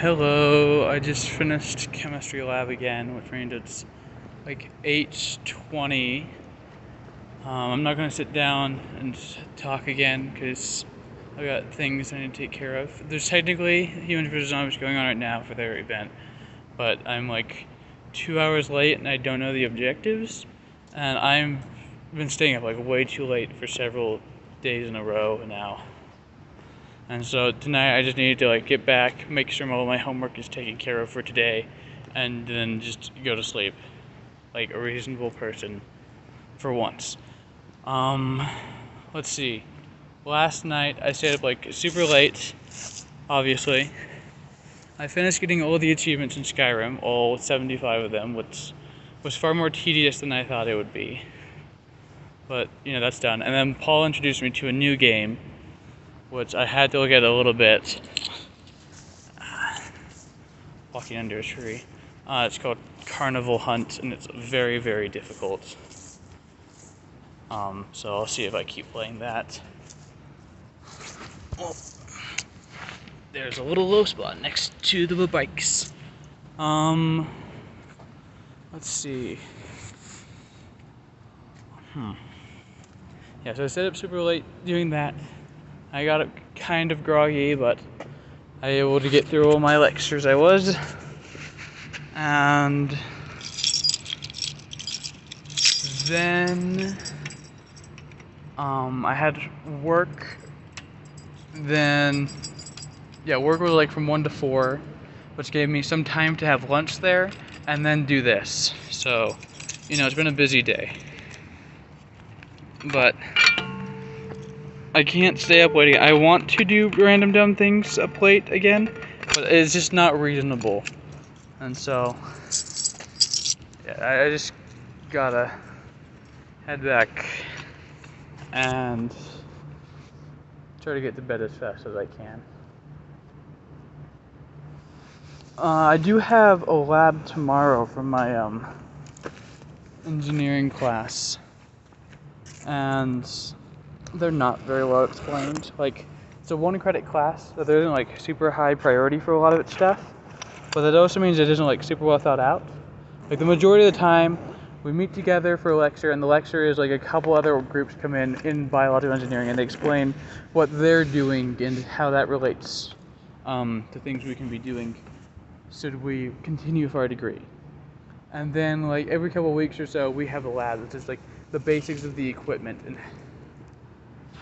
Hello, I just finished chemistry lab again, which means it's like 8:20. I'm not going to sit down and talk again because I got things I need to take care of. There's technically Humans vs. Zombies going on right now for their event, but I'm like 2 hours late and I don't know the objectives, and I've been staying up like way too late for several days in a row now. And so tonight I just needed to like get back, make sure all my homework is taken care of for today, and then just go to sleep. Like a reasonable person for once. Let's see. Last night I stayed up like super late, obviously. I finished getting all the achievements in Skyrim, all 75 of them, which was far more tedious than I thought it would be. But, that's done. And then Paul introduced me to a new game, which I had to look at a little bit. Walking under a tree. It's called Carnival Hunt, and it's very, very difficult. So I'll see if I keep playing that. Oh, there's a little low spot next to the bikes. Let's see. Yeah, so I stayed up super late doing that. I got up kind of groggy, but I was able to get through all my lectures I was. And then I had work. Then work was like from 1 to 4, which gave me some time to have lunch there and then do this. So, it's been a busy day. But I can't stay up late. I want to do random dumb things up late again, but it's just not reasonable. And so, I just gotta head back and try to get to bed as fast as I can. I do have a lab tomorrow from my engineering class, and they're not very well explained. Like, it's a 1-credit class, so there isn't like super high priority for a lot of its stuff, but that also means it isn't like super well thought out. Like, the majority of the time we meet together for a lecture, and the lecture is like a couple other groups come in biological engineering, and they explain what they're doing and how that relates to things we can be doing should we continue for our degree. And then like every couple of weeks or so we have a lab that's just like the basics of the equipment. And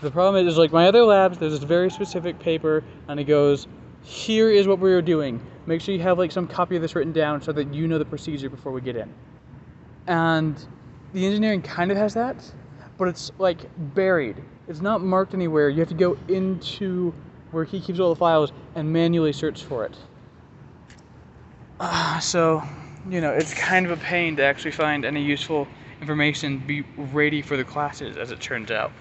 the problem is like my other labs, there's this very specific paper, and it goes, here is what we are doing. Make sure you have like some copy of this written down so that you know the procedure before we get in. And the engineering kind of has that, but it's like buried. It's not marked anywhere. You have to go into where he keeps all the files and manually search for it. So, it's kind of a pain to actually find any useful information, be ready for the classes, as it turns out.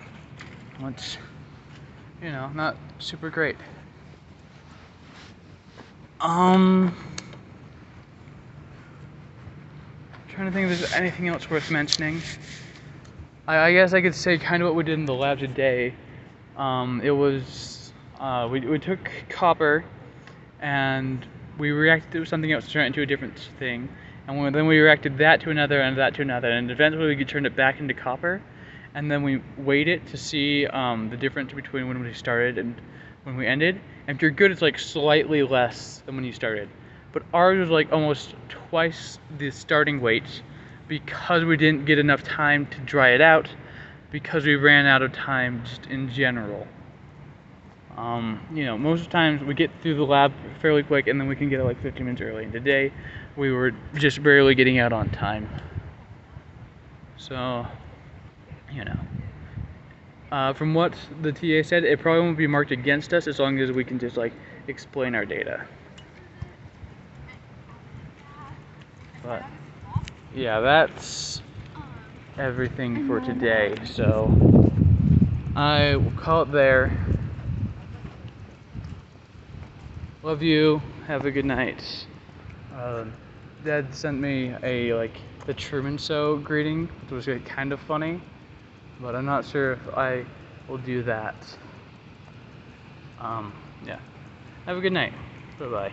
Which, not super great. Trying to think if there's anything else worth mentioning. I guess I could say kind of what we did in the lab today. It was, we took copper and we reacted to something else to turn it into a different thing. And then we reacted that to another and that to another. And eventually we turned it back into copper. And then we weighed it to see the difference between when we started and when we ended. And if you're good, it's like slightly less than when you started. But ours was like almost twice the starting weight because we didn't get enough time to dry it out, because we ran out of time just in general. Most of the times we get through the lab fairly quick and then we can get it like 15 minutes early. And today we were just barely getting out on time. So, from what the TA said, it probably won't be marked against us as long as we can just like explain our data. But yeah, that's everything for today. So I will call it there. Love you. Have a good night. Dad sent me the Truman Show greeting, which was kind of funny, but I'm not sure if I will do that. Yeah. Have a good night. Bye-bye.